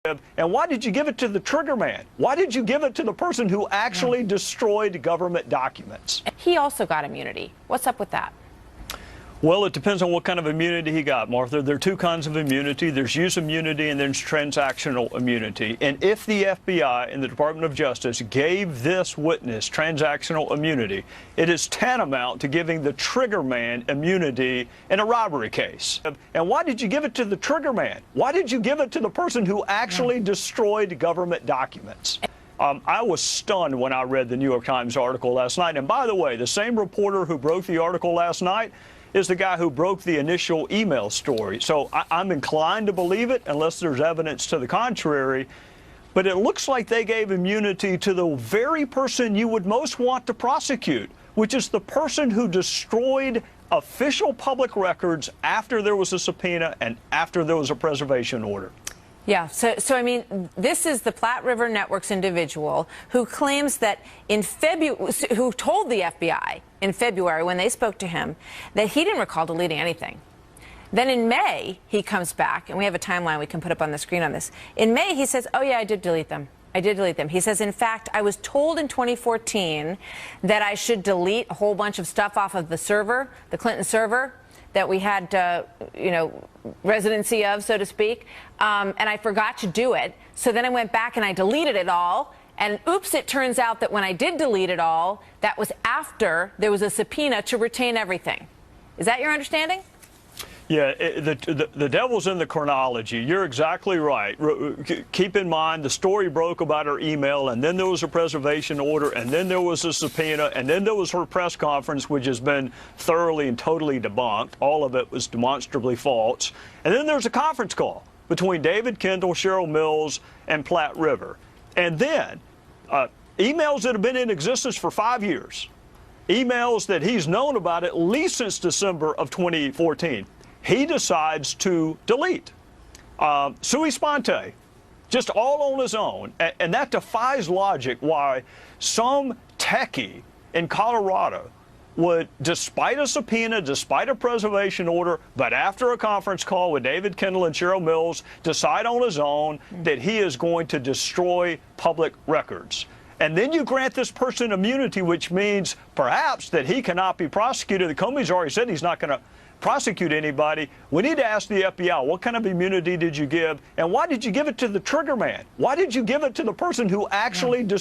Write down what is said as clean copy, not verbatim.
And why did you give it to the trigger man? Why did you give it to the person who actually destroyed government documents? He also got immunity. What's up with that? Well, it depends on what kind of immunity he got, Martha. There are two kinds of immunity. There's use immunity and there's transactional immunity. And if the FBI and the Department of Justice gave this witness transactional immunity, it is tantamount to giving the trigger man immunity in a robbery case. And why did you give it to the trigger man? Why did you give it to the person who actually destroyed government documents? I was stunned when I read the New York Times article last night. And by the way, the same reporter who broke the article last night is the guy who broke the initial email story. So I'm inclined to believe it unless there's evidence to the contrary. But it looks like they gave immunity to the very person you would most want to prosecute, which is the person who destroyed official public records after there was a subpoena and after there was a preservation order. Yeah, so I mean, this is the Platte River Network's individual who claims that who told the FBI in February when they spoke to him that he didn't recall deleting anything. Then in May, he comes back, and we have a timeline we can put up on the screen on this. In May, he says, oh yeah, I did delete them. I did delete them. He says, in fact, I was told in 2014 that I should delete a whole bunch of stuff off of the server, the Clinton server, that we had, residency of, so to speak, and I forgot to do it. So then I went back and I deleted it all. And oops, it turns out that when I did delete it all, that was after there was a subpoena to retain everything. Is that your understanding? Yeah, the devil's in the chronology. You're exactly right. Keep in mind, the story broke about her email, and then there was a preservation order, and then there was a subpoena, and then there was her press conference, which has been thoroughly and totally debunked. All of it was demonstrably false. And then there's a conference call between David Kendall, Cheryl Mills, and Platte River. And then emails that have been in existence for 5 years, emails that he's known about at least since December of 2014. He decides to delete sui sponte, just all on his own. And that defies logic why some techie in Colorado would, despite a subpoena, despite a preservation order, but after a conference call with David Kendall and Cheryl Mills, decide on his own that he is going to destroy public records. And then you grant this person immunity, which means perhaps that he cannot be prosecuted. The Comey's already said he's not going to prosecute anybody. We need to ask the FBI, what kind of immunity did you give? And why did you give it to the trigger man? Why did you give it to the person who actually destroyed